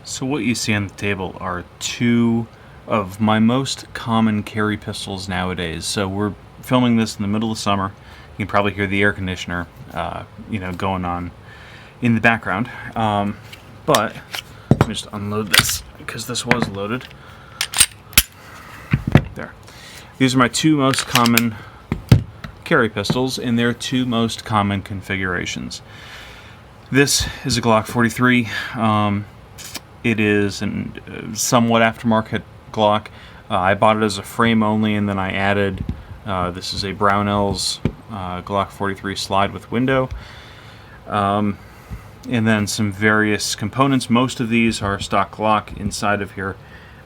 So what you see on the table are two of my most common carry pistols nowadays. So we're filming this in the middle of summer. You can probably hear the air conditioner, going on in the background. But let me just unload this because this was loaded. There. These are my two most common carry pistols in their two most common configurations. This is a Glock 43. It is a somewhat aftermarket Glock. I bought it as a frame only, and then I added, this is a Brownells Glock 43 slide with window. And then some various components. Most of these are stock Glock inside of here.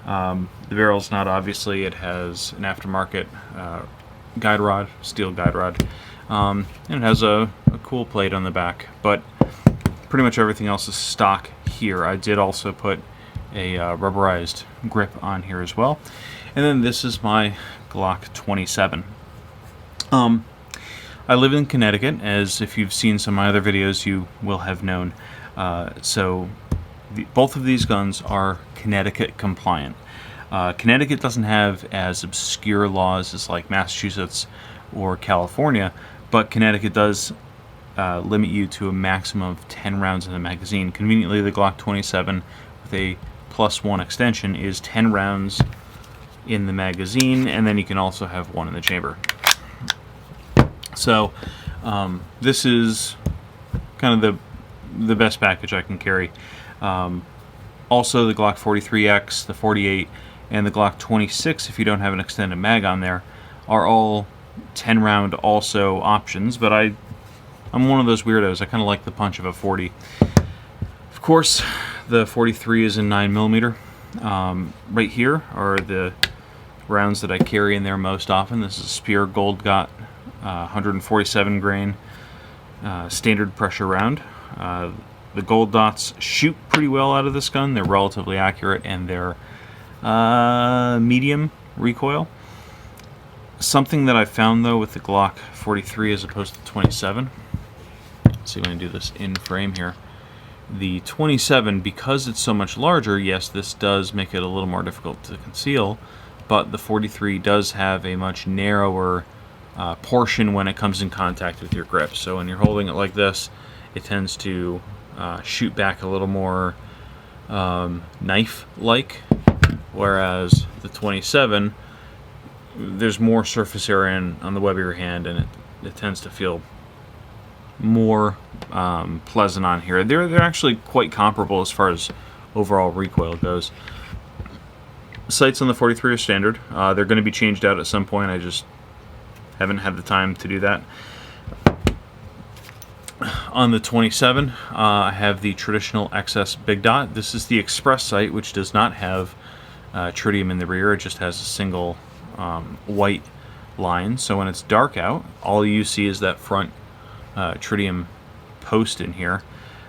The barrel's not, obviously. It has an aftermarket guide rod, steel guide rod. And it has a cool plate on the back. But pretty much everything else is stock here. I did also put a rubberized grip on here as well. And then this is my Glock 27. I live in Connecticut, as if you've seen some of my other videos you will have known. So both of these guns are Connecticut compliant. Connecticut doesn't have as obscure laws as like Massachusetts or California, but Connecticut does limit you to a maximum of 10 rounds in the magazine. Conveniently, the Glock 27 with a +1 extension is 10 rounds in the magazine, and then you can also have one in the chamber. So this is kind of the best package I can carry. Also, the Glock 43X, the 48, and the Glock 26, if you don't have an extended mag on there, are all 10 round also options, but I'm one of those weirdos. I kind of like the punch of a 40. Of course, the 43 is in 9mm. Right here are the rounds that I carry in there most often. This is a Speer Gold Got 147 grain standard pressure round. The gold dots shoot pretty well out of this gun. They're relatively accurate, and they're medium recoil. Something that I found, though, with the Glock 43 as opposed to the 27, let's see if I can do this in frame here. The 27, because it's so much larger, yes, this does make it a little more difficult to conceal, but the 43 does have a much narrower portion when it comes in contact with your grip. So when you're holding it like this, it tends to shoot back a little more knife-like, whereas the 27, there's more surface area on the web of your hand, and it tends to feel more pleasant on here. They're actually quite comparable as far as overall recoil goes. Sights on the 43 are standard. They're going to be changed out at some point. I just haven't had the time to do that. On the 27, I have the traditional XS Big Dot. This is the Express sight, which does not have tritium in the rear. It just has a single white line. So when it's dark out, all you see is that front tritium post in here,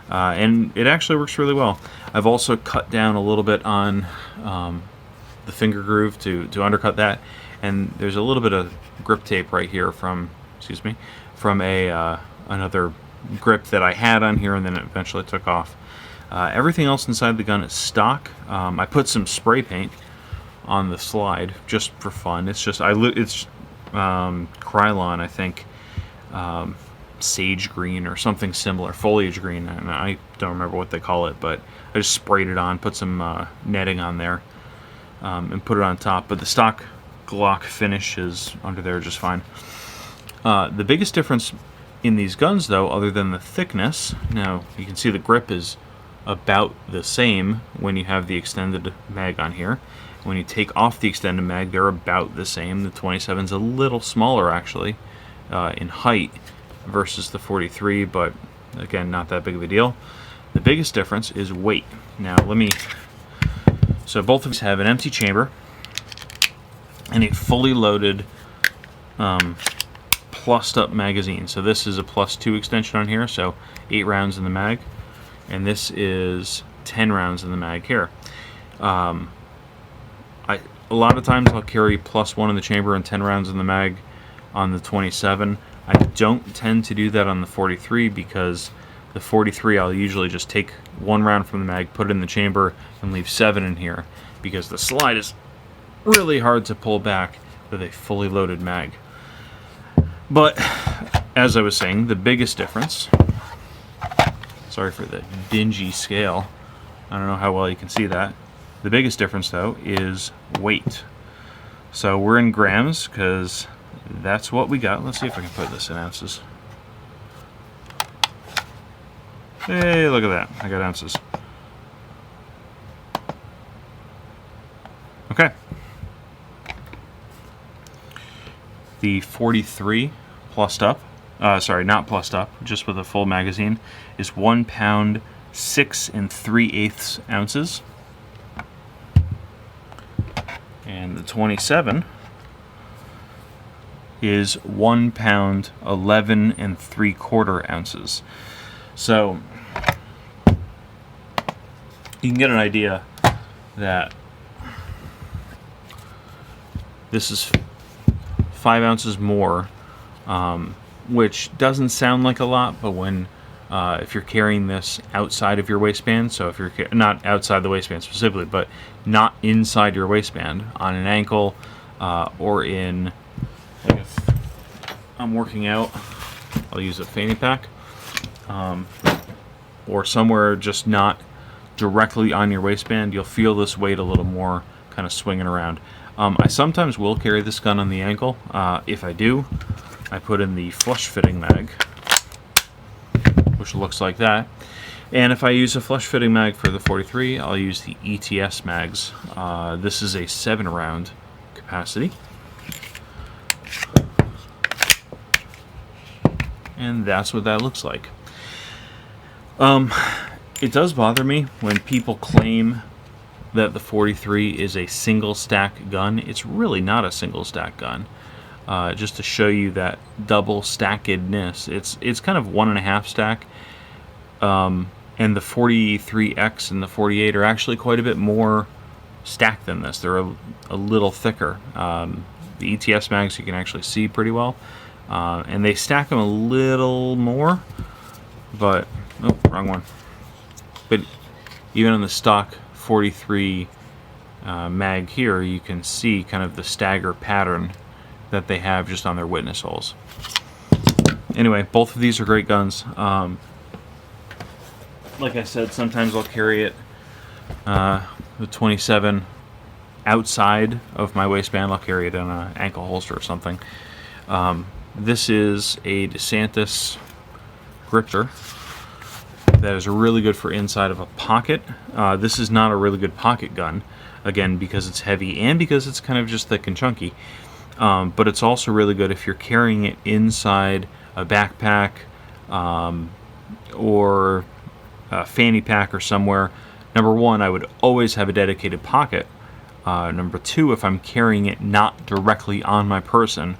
and it actually works really well. I've also cut down a little bit on the finger groove to undercut that, and there's a little bit of grip tape right here from another grip that I had on here, and then it eventually took off. Everything else inside the gun is stock. I put some spray paint on the slide just for fun. It's Krylon, I think, sage green or something similar, foliage green, and I don't remember what they call it, but I just sprayed it on, put some netting on there, and put it on top. But the stock Glock finish is under there just fine. The biggest difference in these guns, though, other than the thickness, now you can see the grip is about the same when you have the extended mag on here. When you take off the extended mag, they're about the same. The 27's a little smaller, actually, in height versus the 43, but again, not that big of a deal. The bigged difference is weight. Now, so both of these have an empty chamber and a fully loaded plussed up magazine. So this is a +2 extension on here, so 8 rounds in the mag, and this is 10 rounds in the mag here. A lot of times I'll carry +1 in the chamber and 10 rounds in the mag on the 27. I don't tend to do that on the 43 because The 43, I'll usually just take 1 round from the mag, put it in the chamber, and leave 7 in here, because the slide is really hard to pull back with a fully loaded mag. But as I was saying, the biggest difference, sorry for the dingy scale, I don't know how well you can see that. The biggest difference though is weight. So we're in grams because that's what we got. Let's see if I can put this in ounces. Hey, look at that, I got ounces. Okay. The 43 plussed up, sorry, not plussed up, just with a full magazine, is 1 pound 6 3/8 ounces. And the 27 is 1 pound 11 3/4 ounces. So you can get an idea that this is 5 ounces more, which doesn't sound like a lot, but when if you're carrying this outside of your waistband, so if you're not outside the waistband specifically, but not inside your waistband, on an ankle, or in, like if I'm working out, I'll use a fanny pack, or somewhere just not directly on your waistband, you'll feel this weight a little more kind of swinging around. I sometimes will carry this gun on the ankle. If I do, I put in the flush fitting mag, which looks like that. And if I use a flush fitting mag for the 43, I'll use the ETS mags. This is a 7 round capacity. And that's what that looks like. It does bother me when people claim that the 43 is a single stack gun. It's really not a single stack gun. Just to show you that double stackedness, it's kind of 1.5 stack. And the 43X and the 48 are actually quite a bit more stacked than this. They're a little thicker. The ETS mags you can actually see pretty well, and they stack them a little more. But oh, wrong one. But even on the stock 43 mag here, you can see kind of the stagger pattern that they have just on their witness holes. Anyway, both of these are great guns. Like I said, sometimes I'll carry it, the 27, outside of my waistband. I'll carry it in an ankle holster or something. This is a DeSantis gripper that is really good for inside of a pocket. This is not a really good pocket gun, again, because it's heavy and because it's kind of just thick and chunky. But it's also really good if you're carrying it inside a backpack, or a fanny pack or somewhere. Number one, I would always have a dedicated pocket. Number two, if I'm carrying it not directly on my person,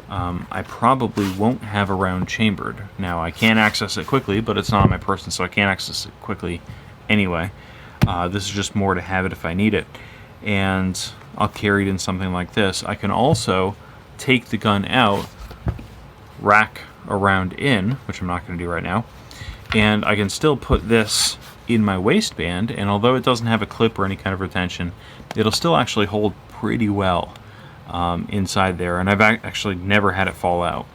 I probably won't have a round chambered. Now, I can access it quickly, but it's not on my person, so I can't access it quickly anyway. This is just more to have it if I need it. And I'll carry it in something like this. I can also take the gun out, rack around in, which I'm not going to do right now, and I can still put this in my waistband, and although it doesn't have a clip or any kind of retention, it'll still actually hold pretty well inside there, and I've actually never had it fall out.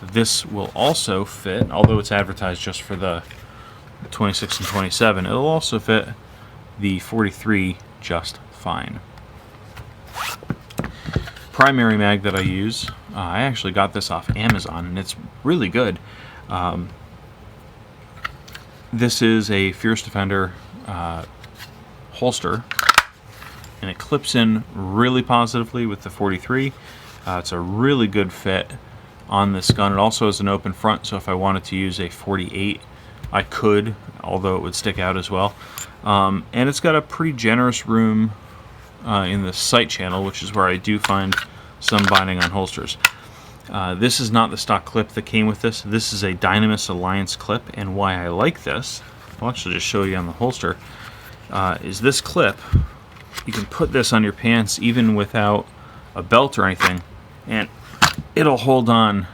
This will also fit, although it's advertised just for the 26 and 27, it'll also fit the 43 just fine. Primary mag that I use, I actually got this off Amazon, and it's really good. This is a Fierce Defender holster, and it clips in really positively with the 43. It's a really good fit on this gun. It also has an open front, so if I wanted to use a 48, I could, although it would stick out as well. And it's got a pretty generous room in the sight channel, which is where I do find some binding on holsters. This is not the stock clip that came with this. This is a Dynamis Alliance clip, and why I like this, I'll actually just show you on the holster, is this clip. You can put this on your pants even without a belt or anything, and it'll hold on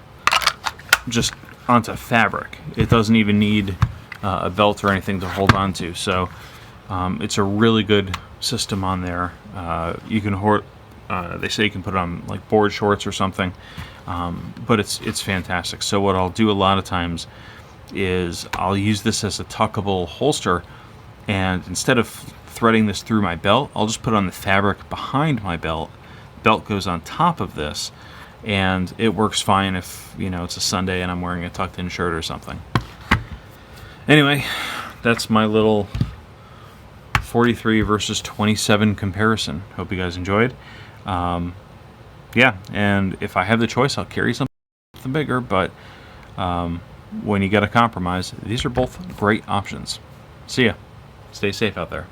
just onto fabric. It doesn't even need a belt or anything to hold on to. So it's a really good system on there. You can they say you can put it on like board shorts or something, but it's fantastic. So what I'll do a lot of times is I'll use this as a tuckable holster, and instead of threading this through my belt, I'll just put it on the fabric behind my belt. Belt goes on top of this, and it works fine if, you know, it's a Sunday and I'm wearing a tucked in shirt or something. Anyway, that's my little 43 versus 27 comparison. Hope you guys enjoyed. Yeah, and if I have the choice, I'll carry something bigger, but when you got to compromise, these are both great options. See ya. Stay safe out there.